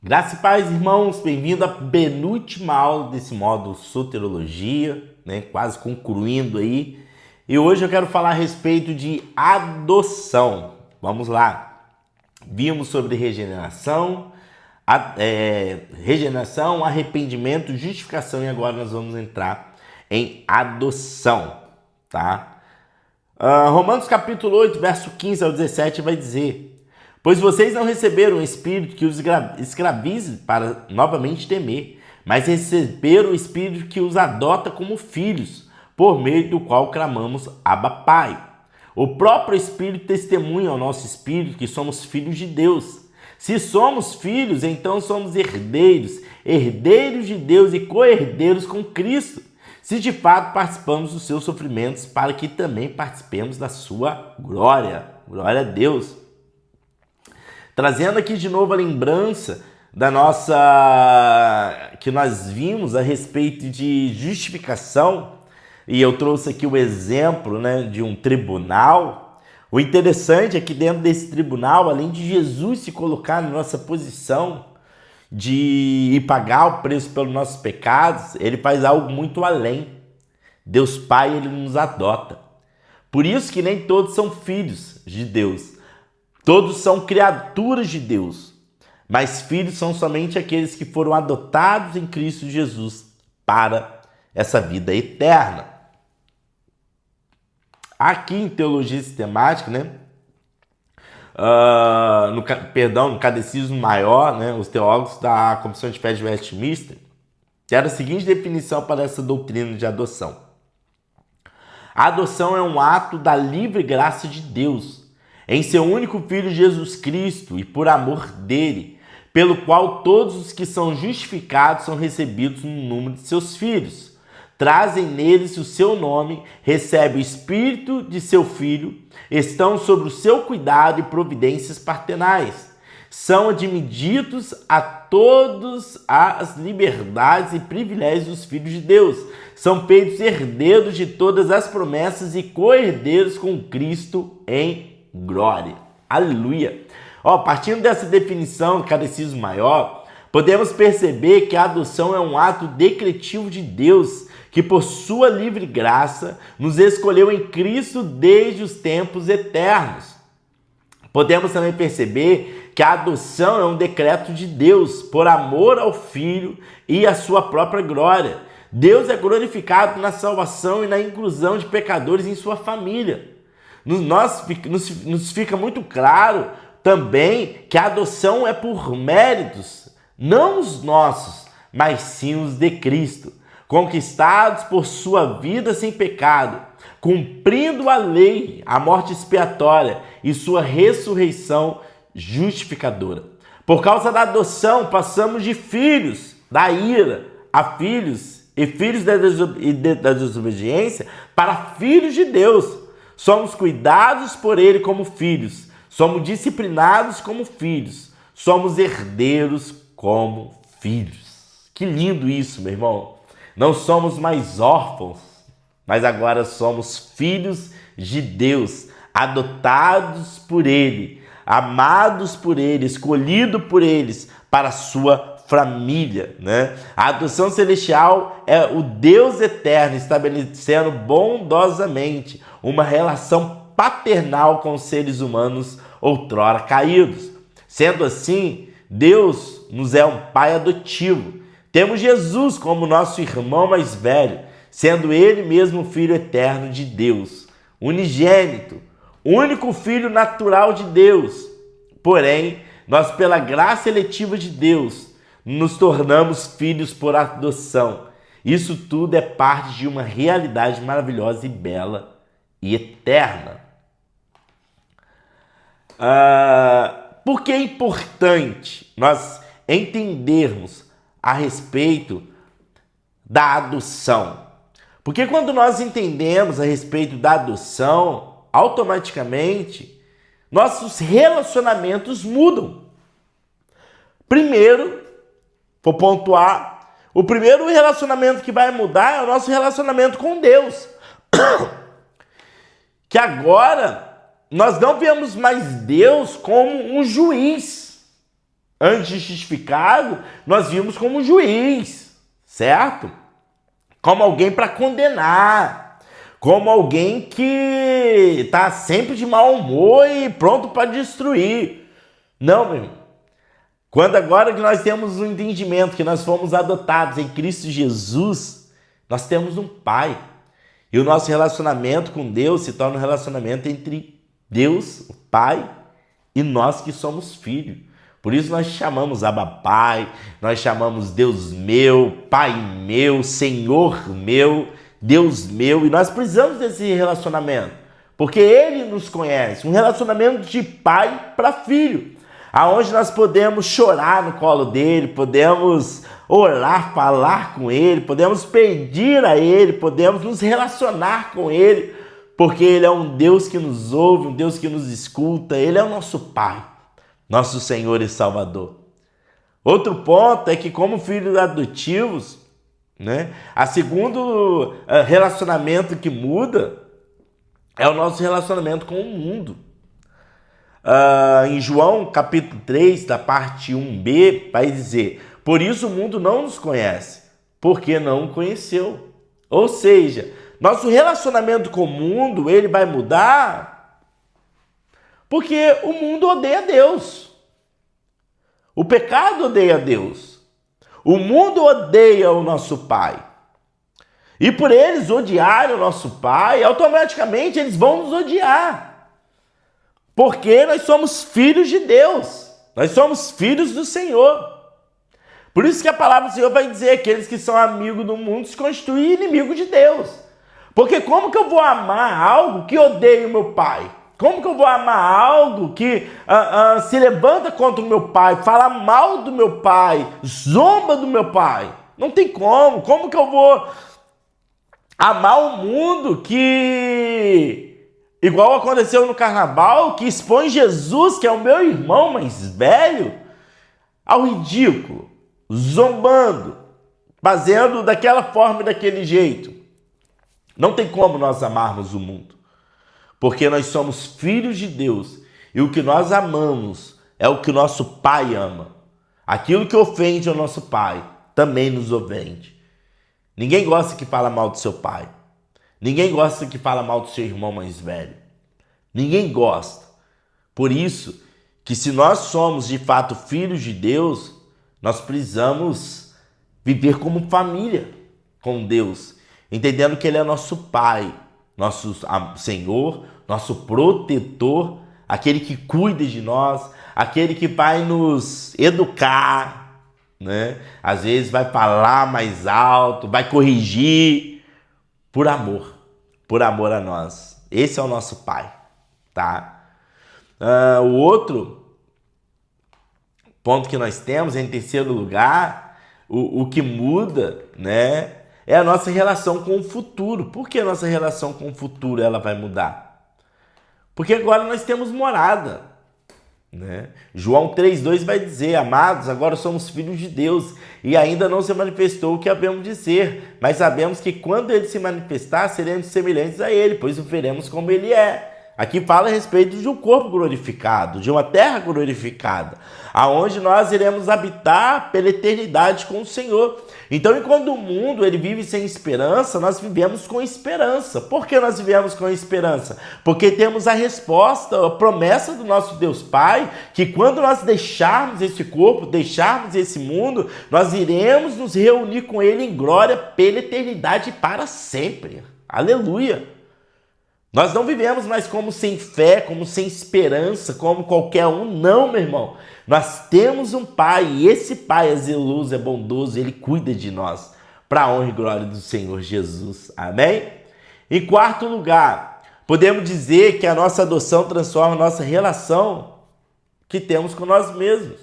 Graça e paz, irmãos, bem-vindo à penúltima aula desse módulo Soteriologia, né? Quase concluindo aí. E hoje eu quero falar a respeito de adoção. Vamos lá. Vimos sobre regeneração, arrependimento, justificação e agora nós vamos entrar em adoção, tá? Romanos capítulo 8, verso 15 ao 17 vai dizer: pois vocês não receberam um espírito que os escravize para novamente temer, mas receberam o espírito que os adota como filhos, por meio do qual clamamos Abba Pai. O próprio Espírito testemunha ao nosso espírito que somos filhos de Deus. Se somos filhos, então somos herdeiros, herdeiros de Deus e co-herdeiros com Cristo, se de fato participamos dos seus sofrimentos, para que também participemos da sua glória. Glória a Deus. Trazendo aqui de novo a lembrança da que nós vimos a respeito de justificação, e eu trouxe aqui o exemplo, né, de um tribunal. O interessante é que dentro desse tribunal, além de Jesus se colocar na nossa posição de ir pagar o preço pelos nossos pecados, ele faz algo muito além. Deus Pai, ele nos adota. Por isso que nem todos são filhos de Deus. Todos são criaturas de Deus, mas filhos são somente aqueles que foram adotados em Cristo Jesus para essa vida eterna. Aqui em Teologia Sistemática, né? No Catecismo Maior, né? Os teólogos da Comissão de Fé de Westminster deram a seguinte definição para essa doutrina de adoção: a adoção é um ato da livre graça de Deus em seu único Filho Jesus Cristo e por amor dele, pelo qual todos os que são justificados são recebidos no número de seus filhos. Trazem neles o seu nome, recebem o Espírito de seu Filho, estão sob o seu cuidado e providências paternais. São admitidos a todas as liberdades e privilégios dos filhos de Deus. São feitos herdeiros de todas as promessas e co-herdeiros com Cristo em glória. Aleluia! Partindo dessa definição do Catecismo Maior, podemos perceber que a adoção é um ato decretivo de Deus, que por sua livre graça nos escolheu em Cristo desde os tempos eternos. Podemos também perceber que a adoção é um decreto de Deus, por amor ao Filho e à sua própria glória. Deus é glorificado na salvação e na inclusão de pecadores em sua família. Nos fica muito claro também que a adoção é por méritos, não os nossos, mas sim os de Cristo, conquistados por sua vida sem pecado, cumprindo a lei, a morte expiatória e sua ressurreição justificadora. Por causa da adoção, passamos de filhos da ira a filhos e filhos da desobediência para filhos de Deus. Somos cuidados por ele como filhos, somos disciplinados como filhos, somos herdeiros como filhos. Que lindo isso, meu irmão! Não somos mais órfãos, mas agora somos filhos de Deus, adotados por ele, amados por ele, escolhidos por eles para a sua família, né? A adoção celestial é o Deus eterno estabelecendo bondosamente uma relação paternal com os seres humanos outrora caídos. Sendo assim, Deus nos é um pai adotivo. Temos Jesus como nosso irmão mais velho, sendo ele mesmo o Filho eterno de Deus, unigênito, único Filho natural de Deus. Porém, nós, pela graça eletiva de Deus, nos tornamos filhos por adoção. Isso tudo é parte de uma realidade maravilhosa e bela e eterna. Por que é importante nós entendermos a respeito da adoção? Porque quando nós entendemos a respeito da adoção, automaticamente nossos relacionamentos mudam. Primeiro, vou pontuar, o primeiro relacionamento que vai mudar é o nosso relacionamento com Deus. Que agora nós não vemos mais Deus como um juiz, Antes de justificado, nós vimos como juiz, certo? Como alguém para condenar, como alguém que está sempre de mau humor e pronto para destruir. Não, meu irmão. Quando agora que nós temos um entendimento que nós fomos adotados em Cristo Jesus, nós temos um Pai. E o nosso relacionamento com Deus se torna um relacionamento entre Deus, o Pai, e nós que somos filhos. Por isso nós chamamos Abba Pai, nós chamamos Deus meu, Pai meu, Senhor meu, Deus meu. E nós precisamos desse relacionamento, porque Ele nos conhece. Um relacionamento de pai para filho, aonde nós podemos chorar no colo dele, podemos orar, falar com ele, podemos pedir a ele, podemos nos relacionar com ele, porque ele é um Deus que nos ouve, um Deus que nos escuta. Ele é o nosso Pai, nosso Senhor e Salvador. Outro ponto é que, como filhos adotivos, né, a segundo relacionamento que muda é o nosso relacionamento com o mundo. Em João capítulo 3, da parte 1b, vai dizer: por isso o mundo não nos conhece, porque não o conheceu. Ou seja, nosso relacionamento com o mundo, ele vai mudar porque o mundo odeia Deus. O pecado odeia Deus. O mundo odeia o nosso Pai. E por eles odiarem o nosso Pai, automaticamente eles vão nos odiar. Porque nós somos filhos de Deus. Nós somos filhos do Senhor. Por isso que a palavra do Senhor vai dizer: aqueles que são amigos do mundo se constituem inimigo de Deus. Porque como que eu vou amar algo que odeia o meu Pai? Como que eu vou amar algo que se levanta contra o meu Pai, fala mal do meu Pai, zomba do meu Pai? Não tem como. Como que eu vou amar o mundo que, igual aconteceu no carnaval, que expõe Jesus, que é o meu irmão mais velho, ao ridículo, zombando, fazendo daquela forma e daquele jeito? Não tem como nós amarmos o mundo, porque nós somos filhos de Deus, e o que nós amamos é o que o nosso Pai ama. Aquilo que ofende ao nosso Pai também nos ofende. Ninguém gosta que fala mal do seu pai. Ninguém gosta que fala mal do seu irmão mais velho. Ninguém gosta. Por isso que, se nós somos de fato filhos de Deus, nós precisamos viver como família com Deus, entendendo que Ele é nosso Pai, nosso Senhor, nosso protetor, aquele que cuida de nós, aquele que vai nos educar, né? Às vezes vai falar mais alto, vai corrigir por amor a nós. Esse é o nosso Pai, tá? O outro ponto que nós temos, em terceiro lugar, o que muda, né, é a nossa relação com o futuro. Por que a nossa relação com o futuro ela vai mudar? Porque agora nós temos morada, né? João 3,2 vai dizer: amados, agora somos filhos de Deus, e ainda não se manifestou o que havemos de ser, mas sabemos que quando Ele se manifestar, seremos semelhantes a Ele, pois o veremos como Ele é. Aqui fala a respeito de um corpo glorificado, de uma terra glorificada, aonde nós iremos habitar pela eternidade com o Senhor. Então, enquanto o mundo ele vive sem esperança, nós vivemos com esperança. Por que nós vivemos com esperança? Porque temos a resposta, a promessa do nosso Deus Pai, que quando nós deixarmos esse corpo, deixarmos esse mundo, nós iremos nos reunir com Ele em glória pela eternidade para sempre. Aleluia! Nós não vivemos mais como sem fé, como sem esperança, como qualquer um. Não, meu irmão. Nós temos um Pai, e esse Pai é zeloso, é bondoso, Ele cuida de nós, para a honra e glória do Senhor Jesus. Amém? Em quarto lugar, podemos dizer que a nossa adoção transforma a nossa relação que temos com nós mesmos.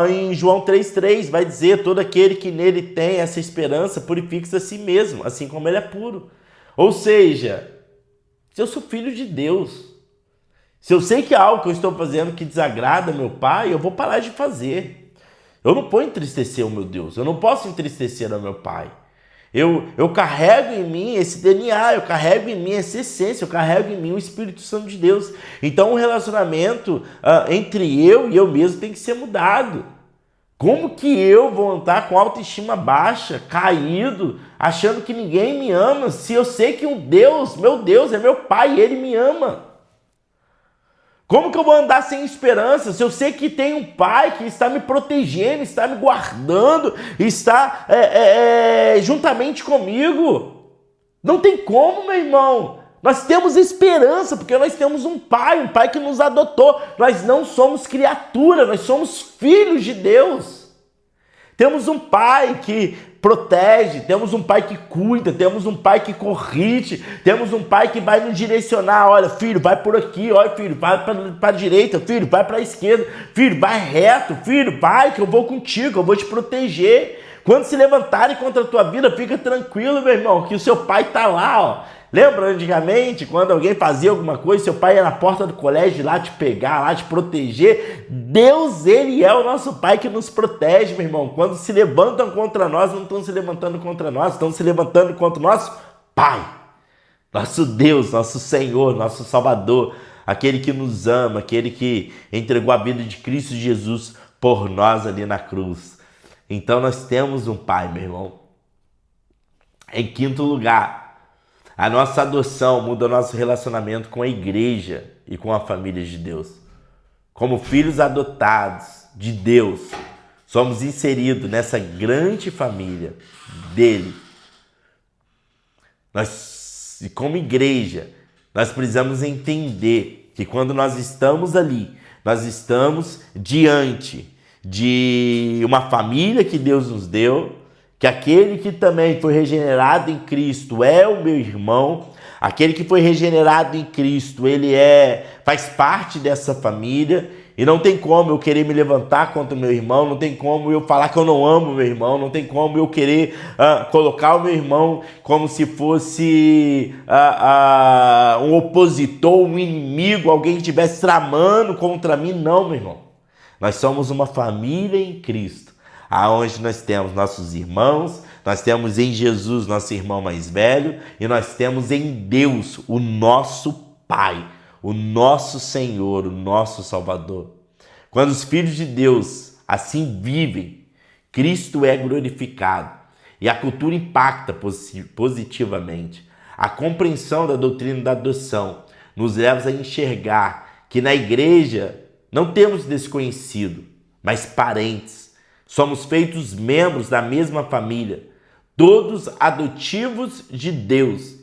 Em João 3,3 vai dizer: todo aquele que nele tem essa esperança purifica-se a si mesmo, assim como ele é puro. Ou seja, se eu sou filho de Deus, se eu sei que há algo que eu estou fazendo que desagrada meu Pai, eu vou parar de fazer. Eu não posso entristecer o meu Deus, eu não posso entristecer o meu Pai. Eu carrego em mim esse DNA, eu carrego em mim essa essência, eu carrego em mim o Espírito Santo de Deus. Então o relacionamento entre eu e eu mesmo tem que ser mudado. Como que eu vou andar com autoestima baixa, caído, achando que ninguém me ama, se eu sei que meu Deus, é meu Pai e Ele me ama? Como que eu vou andar sem esperança se eu sei que tem um Pai que está me protegendo, está me guardando, está juntamente comigo? Não tem como, meu irmão. Nós temos esperança porque nós temos um Pai que nos adotou. Nós não somos criatura, nós somos filhos de Deus. Temos um Pai que protege, temos um Pai que cuida, temos um Pai que corrige, temos um Pai que vai nos direcionar. Olha, filho, vai por aqui, olha, filho, vai para a direita, filho, vai para a esquerda, filho, vai reto, filho, vai que eu vou contigo, eu vou te proteger. Quando se levantarem contra a tua vida, fica tranquilo, meu irmão, que o seu Pai está lá, ó. Lembra antigamente, quando alguém fazia alguma coisa, seu pai ia na porta do colégio lá te pegar, lá te proteger? Deus, Ele é o nosso Pai que nos protege, meu irmão. Quando se levantam contra nós, não estão se levantando contra nós, estão se levantando contra o nosso Pai. Nosso Deus, nosso Senhor, nosso Salvador, aquele que nos ama, aquele que entregou a vida de Cristo Jesus por nós ali na cruz. Então nós temos um Pai, meu irmão. Em quinto lugar, a nossa adoção muda o nosso relacionamento com a igreja e com a família de Deus. Como filhos adotados de Deus, somos inseridos nessa grande família dele. Nós, como igreja, nós precisamos entender que quando nós estamos ali, nós estamos diante de uma família que Deus nos deu, que aquele que também foi regenerado em Cristo é o meu irmão, aquele que foi regenerado em Cristo, ele faz parte dessa família, e não tem como eu querer me levantar contra o meu irmão, não tem como eu falar que eu não amo o meu irmão, não tem como eu querer colocar o meu irmão como se fosse um opositor, um inimigo, alguém que estivesse tramando contra mim. Não, meu irmão. Nós somos uma família em Cristo, aonde nós temos nossos irmãos, nós temos em Jesus nosso irmão mais velho e nós temos em Deus o nosso Pai, o nosso Senhor, o nosso Salvador. Quando os filhos de Deus assim vivem, Cristo é glorificado e a cultura impacta positivamente. A compreensão da doutrina da adoção nos leva a enxergar que na igreja não temos desconhecido, mas parentes. Somos feitos membros da mesma família, todos adotivos de Deus.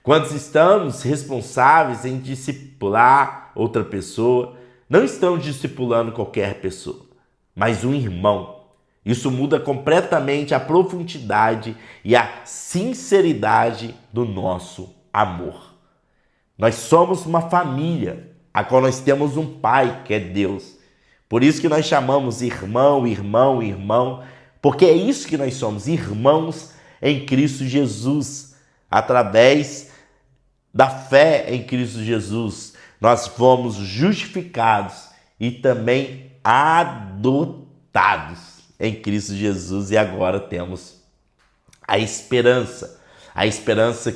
Quando estamos responsáveis em discipular outra pessoa, não estamos discipulando qualquer pessoa, mas um irmão. Isso muda completamente a profundidade e a sinceridade do nosso amor. Nós somos uma família, a qual nós temos um Pai, que é Deus. Por isso que nós chamamos irmão, irmão, irmão, porque é isso que nós somos, irmãos em Cristo Jesus. Através da fé em Cristo Jesus, nós fomos justificados e também adotados em Cristo Jesus. E agora temos a esperança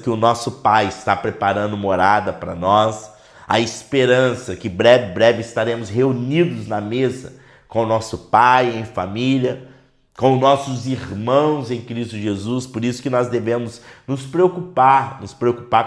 que o nosso Pai está preparando morada para nós, a esperança que breve estaremos reunidos na mesa com o nosso Pai em família, com nossos irmãos em Cristo Jesus. Por isso que nós devemos nos preocupar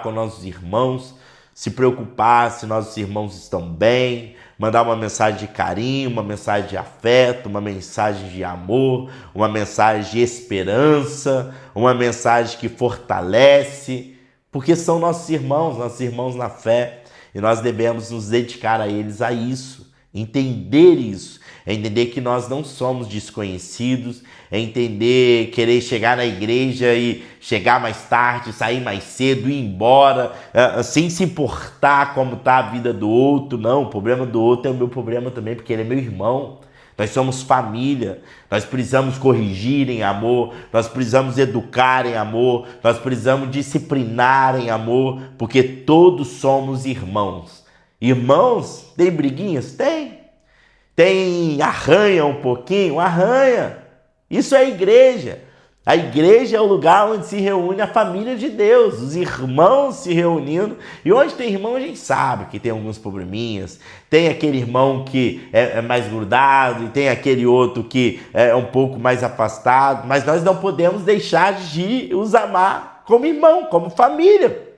com nossos irmãos, se preocupar se nossos irmãos estão bem, mandar uma mensagem de carinho, uma mensagem de afeto, uma mensagem de amor, uma mensagem de esperança, uma mensagem que fortalece, porque são nossos irmãos na fé. E nós devemos nos dedicar a eles a isso, entender isso, entender que nós não somos desconhecidos, entender, querer chegar na igreja e chegar mais tarde, sair mais cedo, ir embora, sem se importar como está a vida do outro. Não, o problema do outro é o meu problema também, porque ele é meu irmão. Nós somos família, nós precisamos corrigir em amor, nós precisamos educar em amor, nós precisamos disciplinar em amor, porque todos somos irmãos. Irmãos, tem briguinhas? Tem arranha um pouquinho? Arranha. Isso é igreja. A igreja é o lugar onde se reúne a família de Deus, os irmãos se reunindo. E onde tem irmão, a gente sabe que tem alguns probleminhas. Tem aquele irmão que é mais grudado e tem aquele outro que é um pouco mais afastado. Mas nós não podemos deixar de os amar como irmão, como família.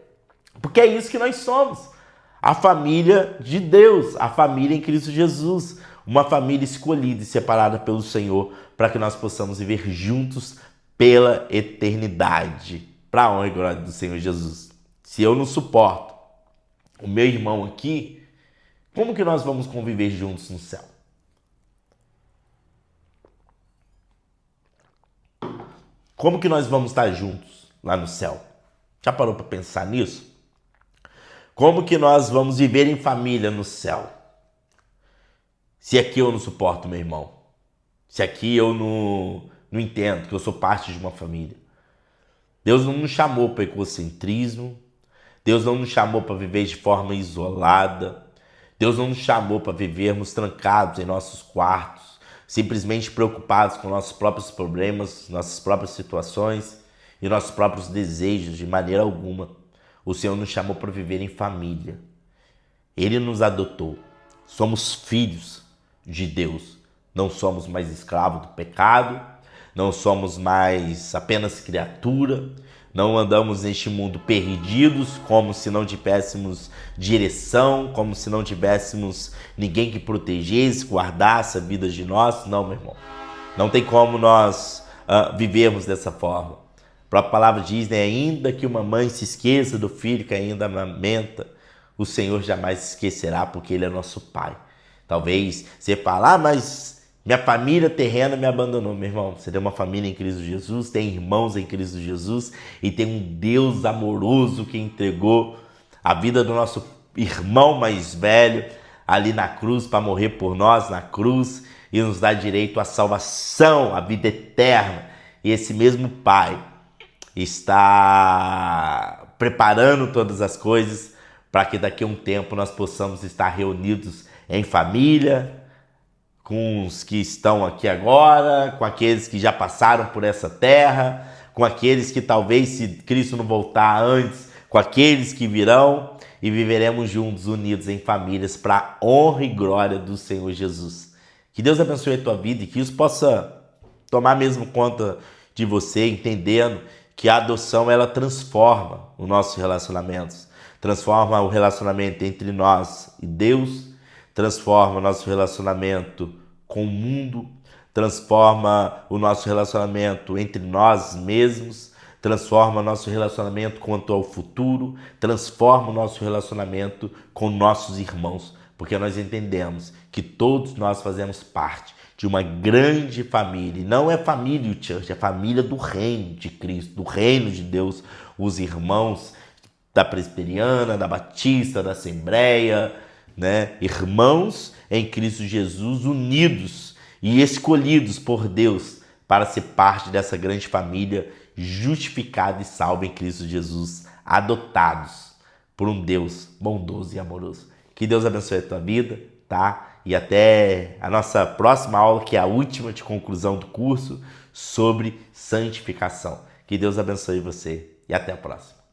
Porque é isso que nós somos. A família de Deus, a família em Cristo Jesus. Uma família escolhida e separada pelo Senhor para que nós possamos viver juntos pela eternidade, para a honra e glória do Senhor Jesus. Se eu não suporto o meu irmão aqui, como que nós vamos conviver juntos no céu? Como que nós vamos estar juntos lá no céu? Já parou para pensar nisso? Como que nós vamos viver em família no céu? Se aqui eu não suporto meu irmão, se aqui eu não entendo que eu sou parte de uma família. Deus não nos chamou para egocentrismo. Deus não nos chamou para viver de forma isolada. Deus não nos chamou para vivermos trancados em nossos quartos, simplesmente preocupados com nossos próprios problemas, nossas próprias situações e nossos próprios desejos, de maneira alguma. O Senhor nos chamou para viver em família. Ele nos adotou. Somos filhos de Deus. Não somos mais escravos do pecado. Não somos mais apenas criatura, não andamos neste mundo perdidos, como se não tivéssemos direção, como se não tivéssemos ninguém que protegesse, guardasse a vida de nós. Não, meu irmão. Não tem como nós vivermos dessa forma. A própria palavra diz, né? Ainda que uma mãe se esqueça do filho que ainda amamenta, o Senhor jamais se esquecerá, porque Ele é nosso Pai. Talvez você fale, mas minha família terrena me abandonou. Meu irmão, você tem uma família em Cristo Jesus, tem irmãos em Cristo Jesus e tem um Deus amoroso que entregou a vida do nosso irmão mais velho ali na cruz para morrer por nós na cruz e nos dar direito à salvação, à vida eterna. E esse mesmo Pai está preparando todas as coisas para que daqui a um tempo nós possamos estar reunidos em família, com os que estão aqui agora, com aqueles que já passaram por essa terra, com aqueles que talvez, se Cristo não voltar antes, com aqueles que virão, e viveremos juntos, unidos em famílias, para a honra e glória do Senhor Jesus. Que Deus abençoe a tua vida e que isso possa tomar mesmo conta de você, entendendo que a adoção ela transforma os nossos relacionamentos, transforma o relacionamento entre nós e Deus, transforma o nosso relacionamento com o mundo, transforma o nosso relacionamento entre nós mesmos, transforma o nosso relacionamento quanto ao futuro, transforma o nosso relacionamento com nossos irmãos, porque nós entendemos que todos nós fazemos parte de uma grande família, e não é família church, é família do reino de Cristo, do reino de Deus, os irmãos da Presbiteriana, da Batista, da Assembleia, né? Irmãos em Cristo Jesus, unidos e escolhidos por Deus para ser parte dessa grande família, justificada e salva em Cristo Jesus, adotados por um Deus bondoso e amoroso. Que Deus abençoe a tua vida, tá? E até a nossa próxima aula, que é a última de conclusão do curso sobre santificação. Que Deus abençoe você e até a próxima.